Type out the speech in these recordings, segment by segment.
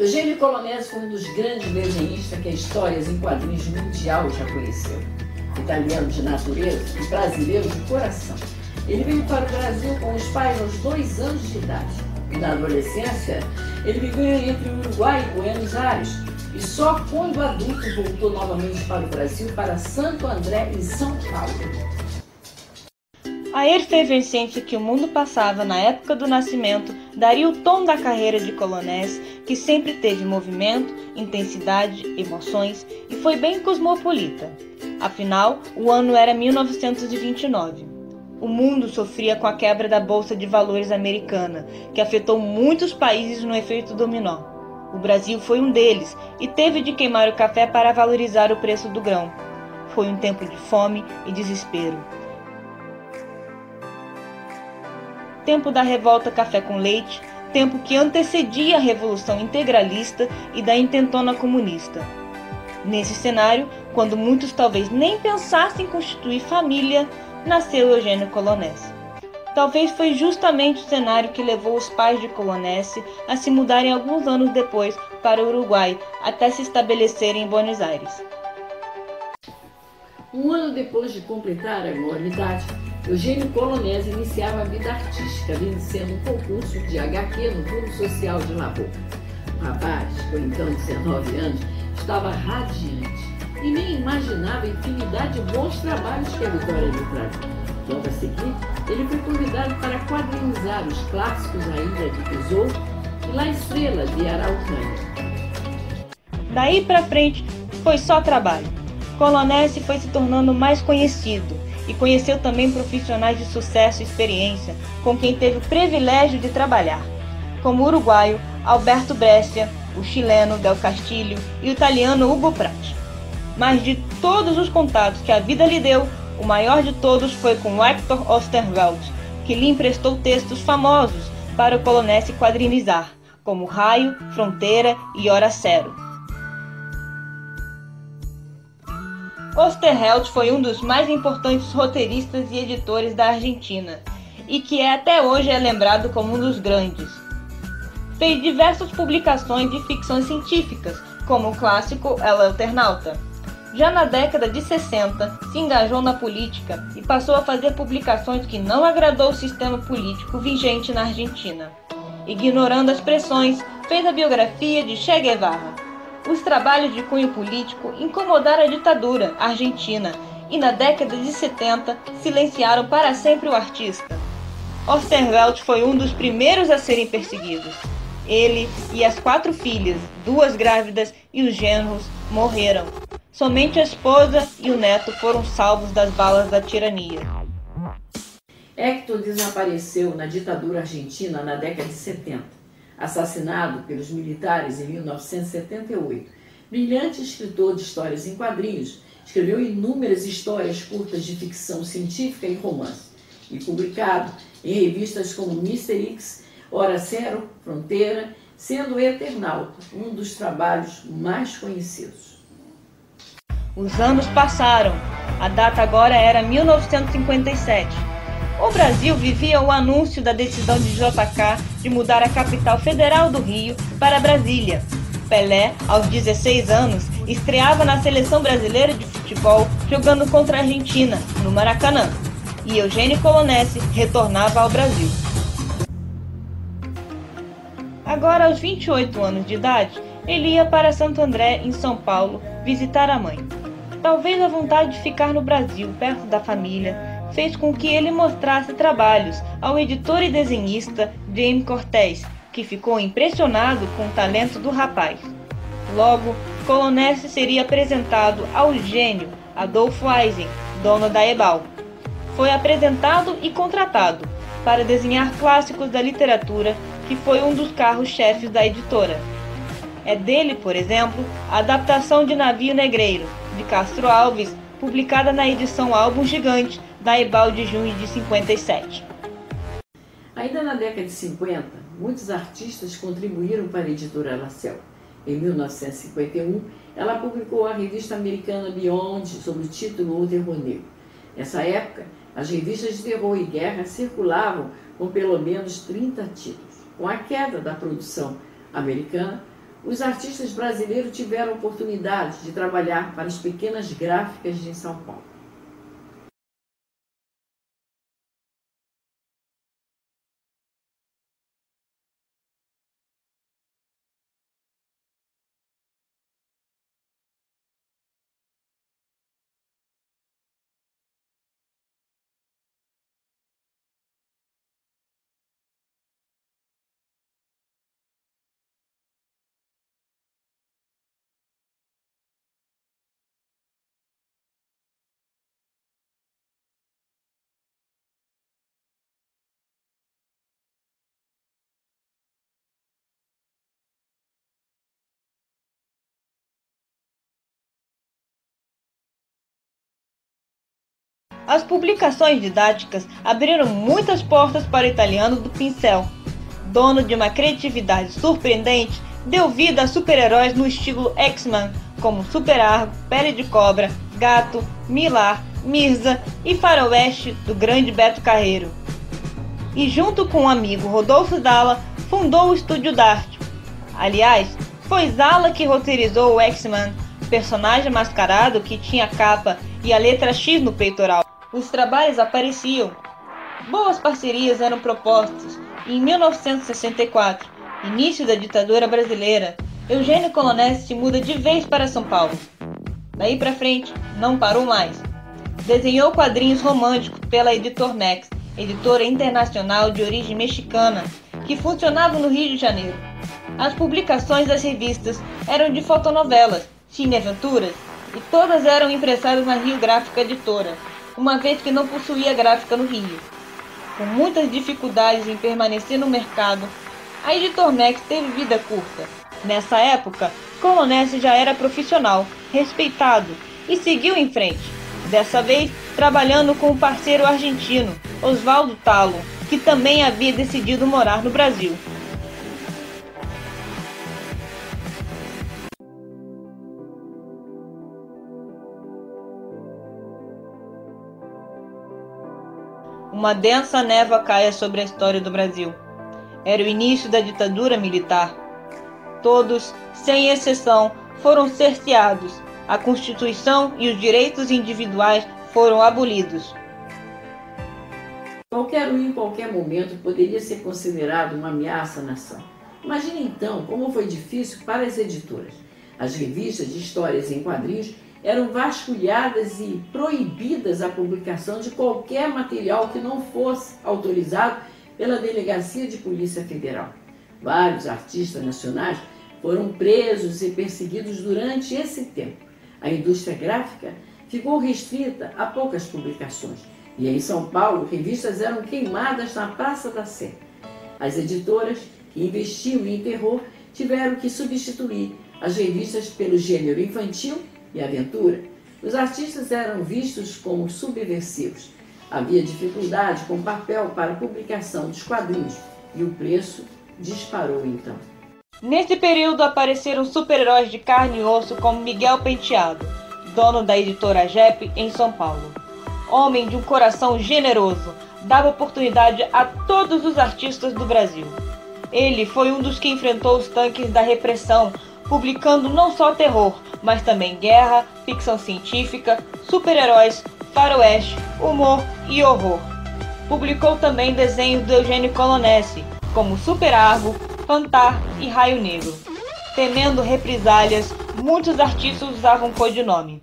Eugênio Colonese foi um dos grandes desenhistas que a história em quadrinhos mundial já conheceu. Italiano de natureza e brasileiro de coração. Ele veio para o Brasil com os pais aos 2 anos de idade. E na adolescência, ele viveu entre Uruguai e Buenos Aires. E só quando adulto voltou novamente para o Brasil, para Santo André, em São Paulo. A efervescência que o mundo passava na época do nascimento daria o tom da carreira de Colonese, que sempre teve movimento, intensidade, emoções e foi bem cosmopolita. Afinal, o ano era 1929. O mundo sofria com a quebra da Bolsa de Valores americana, que afetou muitos países no efeito dominó. O Brasil foi um deles e teve de queimar o café para valorizar o preço do grão. Foi um tempo de fome e desespero. Tempo da revolta Café com Leite, tempo que antecedia a Revolução Integralista e da intentona comunista. Nesse cenário, quando muitos talvez nem pensassem em constituir família, nasceu Eugênio Colonese. Talvez foi justamente o cenário que levou os pais de Colonese a se mudarem alguns anos depois para o Uruguai, até se estabelecerem em Buenos Aires. Um ano depois de completar a maioridade, Eugênio Colonese iniciava a vida artística, vencendo um concurso de HQ no Clube Social de La Boca. O rapaz, com então 19 anos, estava radiante e nem imaginava a infinidade de bons trabalhos que a Vitória lhe trazia. Logo a seguir, ele foi convidado para quadrinizar os clássicos A Ilha de Tesouro e La Estrela de Araucânia. Daí para frente, foi só trabalho. Colonese foi se tornando mais conhecido e conheceu também profissionais de sucesso e experiência com quem teve o privilégio de trabalhar, como o uruguaio Alberto Brescia, o chileno Del Castillo e o italiano Ugo Prati. Mas de todos os contatos que a vida lhe deu, o maior de todos foi com Hector Osterweld, que lhe emprestou textos famosos para o Colonese quadrinizar, como Raio, Fronteira e Hora Cero. Osterheld foi um dos mais importantes roteiristas e editores da Argentina, e que até hoje é lembrado como um dos grandes. Fez diversas publicações de ficções científicas, como o clássico El Eternauta. Já na década de 60, se engajou na política e passou a fazer publicações que não agradou o sistema político vigente na Argentina. Ignorando as pressões, fez a biografia de Che Guevara. Os trabalhos de cunho político incomodaram a ditadura argentina e na década de 70 silenciaram para sempre o artista. Osterweld foi um dos primeiros a serem perseguidos. Ele e as 4 filhas, 2 grávidas e os genros morreram. Somente a esposa e o neto foram salvos das balas da tirania. Hector desapareceu na ditadura argentina na década de 70. Assassinado pelos militares em 1978. Brilhante escritor de histórias em quadrinhos, escreveu inúmeras histórias curtas de ficção científica e romance, e publicado em revistas como Mr. X, Hora Cero, Fronteira, sendo o Eternauta um dos trabalhos mais conhecidos. Os anos passaram. A data agora era 1957. O Brasil vivia o anúncio da decisão de JK de mudar a capital federal do Rio para Brasília. Pelé, aos 16 anos, estreava na seleção brasileira de futebol jogando contra a Argentina, no Maracanã. E Eugênio Colonese retornava ao Brasil. Agora, aos 28 anos de idade, ele ia para Santo André, em São Paulo, visitar a mãe. Talvez a vontade de ficar no Brasil, perto da família, fez com que ele mostrasse trabalhos ao editor e desenhista Jaime Cortez, que ficou impressionado com o talento do rapaz. Logo, Colonese seria apresentado ao gênio Adolfo Eisen, dono da Ebal. Foi apresentado e contratado para desenhar clássicos da literatura, que foi um dos carros-chefes da editora. É dele, por exemplo, a adaptação de Navio Negreiro, de Castro Alves, publicada na edição Álbum Gigante, da Ebal de junho de 57. Ainda na década de 50, muitos artistas contribuíram para a editora Lancel. Em 1951, ela publicou a revista americana Beyond, sob o título O Terror Negro. Nessa época, as revistas de terror e guerra circulavam com pelo menos 30 títulos. Com a queda da produção americana, os artistas brasileiros tiveram oportunidade de trabalhar para as pequenas gráficas de São Paulo. As publicações didáticas abriram muitas portas para o italiano do pincel. Dono de uma criatividade surpreendente, deu vida a super-heróis no estilo X-Men, como Super Argo, Pele de Cobra, Gato, Milar, Mirza e Faroeste do grande Beto Carreiro. E junto com o amigo Rodolfo Zala, fundou o Estúdio Dart. Aliás, foi Zala que roteirizou o X-Men, personagem mascarado que tinha a capa e a letra X no peitoral. Os trabalhos apareciam. Boas parcerias eram propostas e em 1964, início da ditadura brasileira, Eugênio Colonesi se muda de vez para São Paulo. Daí para frente, não parou mais. Desenhou quadrinhos românticos pela Editor Max, editora internacional de origem mexicana, que funcionava no Rio de Janeiro. As publicações das revistas eram de fotonovelas, cineaventuras, e todas eram impressadas na Rio Gráfica Editora, uma vez que não possuía gráfica no Rio. Com muitas dificuldades em permanecer no mercado, a Editor Max teve vida curta. Nessa época, Colonesi já era profissional, respeitado e seguiu em frente, dessa vez trabalhando com o parceiro argentino, Osvaldo Talo, que também havia decidido morar no Brasil. Uma densa névoa caia sobre a história do Brasil. Era o início da ditadura militar. Todos, sem exceção, foram cerceados. A Constituição e os direitos individuais foram abolidos. Qualquer um, em qualquer momento, poderia ser considerado uma ameaça à nação. Imagine então como foi difícil para as editoras. As revistas de histórias em quadrinhos eram vasculhadas e proibidas a publicação de qualquer material que não fosse autorizado pela Delegacia de Polícia Federal. Vários artistas nacionais foram presos e perseguidos durante esse tempo. A indústria gráfica ficou restrita a poucas publicações. E em São Paulo, revistas eram queimadas na Praça da Sé. As editoras, que investiam em terror, tiveram que substituir as revistas pelo gênero infantil e aventura. Os artistas eram vistos como subversivos. Havia dificuldade com papel para publicação dos quadrinhos e o preço disparou então. Nesse período apareceram super-heróis de carne e osso como Miguel Penteado, dono da editora JEP em São Paulo. Homem de um coração generoso, dava oportunidade a todos os artistas do Brasil. Ele foi um dos que enfrentou os tanques da repressão, publicando não só terror, mas também guerra, ficção científica, super-heróis, faroeste, humor e horror. Publicou também desenhos do Eugênio Colonesi, como Super Argo, Fantar e Raio Negro. Temendo represálias, muitos artistas usavam codinome.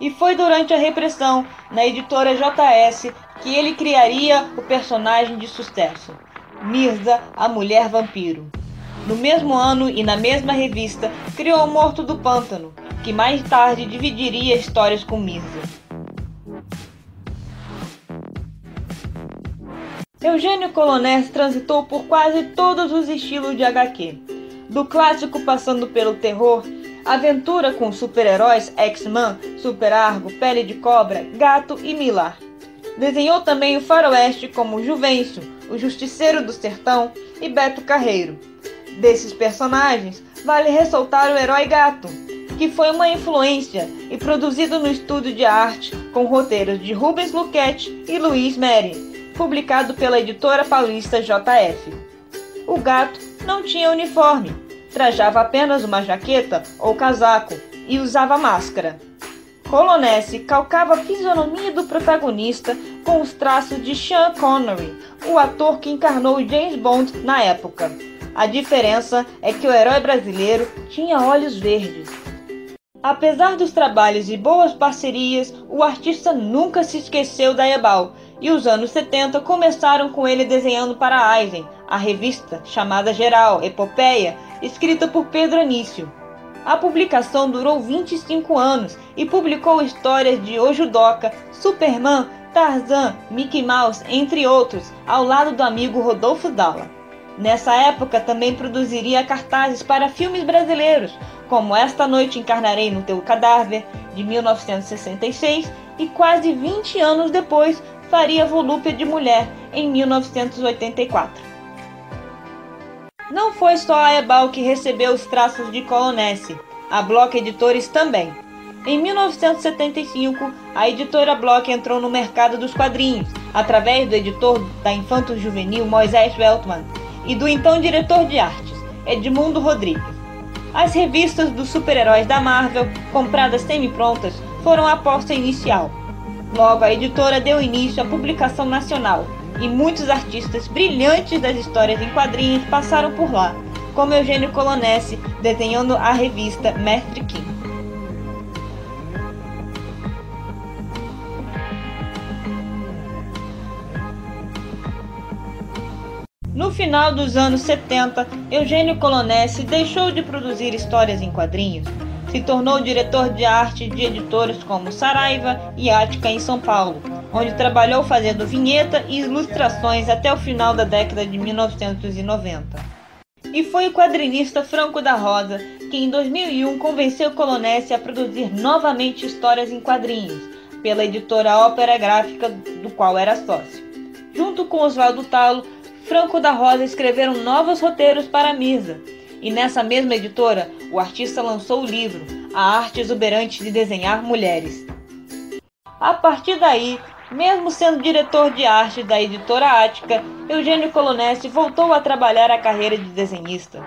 E foi durante a repressão, na editora JS, que ele criaria o personagem de sucesso, Mirza, a Mulher Vampiro. No mesmo ano e na mesma revista, criou o Morto do Pântano, que mais tarde dividiria histórias com Mirza. Eugênio Colonesi transitou por quase todos os estilos de HQ, do clássico passando pelo terror, aventura com super-heróis X-Men, Super Argo, Pele de Cobra, Gato e Milar. Desenhou também o faroeste como Juvencio, o Justiceiro do Sertão e Beto Carreiro. Desses personagens, vale ressaltar o herói Gato, que foi uma influência e produzido no estúdio de arte com roteiros de Rubens Luchetti e Luiz Meri, publicado pela editora paulista JF. O gato não tinha uniforme, trajava apenas uma jaqueta ou casaco e usava máscara. Colonese calcava a fisionomia do protagonista com os traços de Sean Connery, o ator que encarnou James Bond na época. A diferença é que o herói brasileiro tinha olhos verdes. Apesar dos trabalhos e boas parcerias, o artista nunca se esqueceu da Ebal, e os anos 70 começaram com ele desenhando para a Eisen, a revista chamada Geral, Epopeia, escrita por Pedro Anício. A publicação durou 25 anos e publicou histórias de O Judoca, Superman, Tarzan, Mickey Mouse, entre outros, ao lado do amigo Rodolfo Dalla. Nessa época também produziria cartazes para filmes brasileiros, como Esta Noite Encarnarei no Teu Cadáver, de 1966, e quase 20 anos depois faria Volúpia de Mulher, em 1984. Não foi só a Ebal que recebeu os traços de Colonese, a Bloch Editores também. Em 1975, a editora Bloch entrou no mercado dos quadrinhos, através do editor da infanto-juvenil Moisés Weltman e do então diretor de artes, Edmundo Rodrigues. As revistas dos super-heróis da Marvel, compradas semi-prontas, foram a aposta inicial. Logo, a editora deu início à publicação nacional, e muitos artistas brilhantes das histórias em quadrinhos passaram por lá, como Eugênio Colonese, desenhando a revista Mestre Kim. No final dos anos 70, Eugênio Colonese deixou de produzir histórias em quadrinhos. Se tornou diretor de arte de editoras como Saraiva e Ática em São Paulo, onde trabalhou fazendo vinheta e ilustrações até o final da década de 1990. E foi o quadrinista Franco da Rosa que em 2001 convenceu Colonese a produzir novamente histórias em quadrinhos, pela editora Ópera Gráfica, do qual era sócio. Junto com Oswaldo Talo, Franco da Rosa escreveram novos roteiros para a Misa. E nessa mesma editora, o artista lançou o livro A Arte Exuberante de Desenhar Mulheres. A partir daí, mesmo sendo diretor de arte da editora Ática, Eugênio Colonese voltou a trabalhar a carreira de desenhista.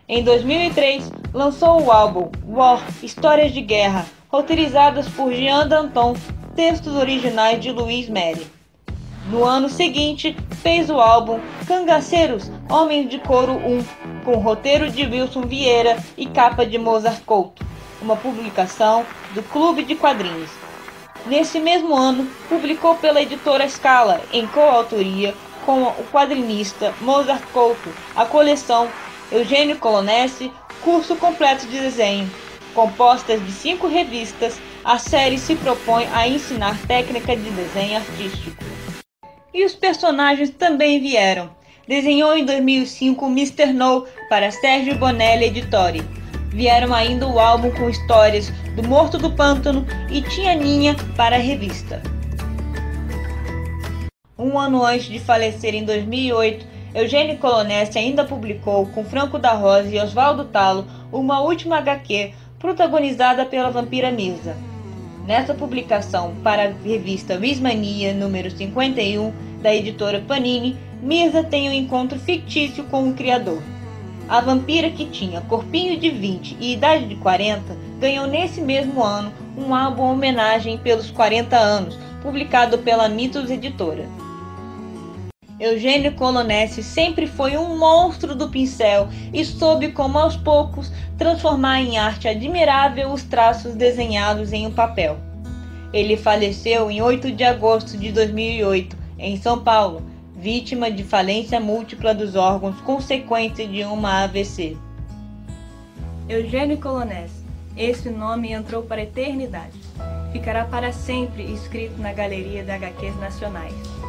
Em 2003, lançou o álbum War, Histórias de Guerra, roteirizadas por Jean Danton, textos originais de Luiz Meri. No ano seguinte, fez o álbum Cangaceiros, Homens de Couro 1, com roteiro de Wilson Vieira e capa de Mozart Couto, uma publicação do Clube de Quadrinhos. Nesse mesmo ano, publicou pela editora Scala, em coautoria com o quadrinista Mozart Couto, a coleção Eugênio Colonese, Curso Completo de Desenho. Compostas de 5 revistas, a série se propõe a ensinar técnica de desenho artístico. E os personagens também vieram. Desenhou em 2005 Mr. No para Sérgio Bonelli Editore. Vieram ainda o álbum com histórias do Morto do Pântano e Tia Ninha para a revista. Um ano antes de falecer em 2008, Eugênio Colonese ainda publicou, com Franco da Rosa e Oswaldo Talo, uma última HQ protagonizada pela vampira Mirza. Nessa publicação para a revista Wismania, número 51, da editora Panini, Mirza tem um encontro fictício com o criador. A vampira, que tinha corpinho de 20 e idade de 40, ganhou nesse mesmo ano um álbum homenagem pelos 40 anos, publicado pela Mitos Editora. Eugênio Colonese sempre foi um monstro do pincel e soube como aos poucos transformar em arte admirável os traços desenhados em um papel. Ele faleceu em 8 de agosto de 2008, em São Paulo, vítima de falência múltipla dos órgãos consequente de uma AVC. Eugênio Colonese. Esse nome entrou para a eternidade. Ficará para sempre escrito na galeria de HQs nacionais.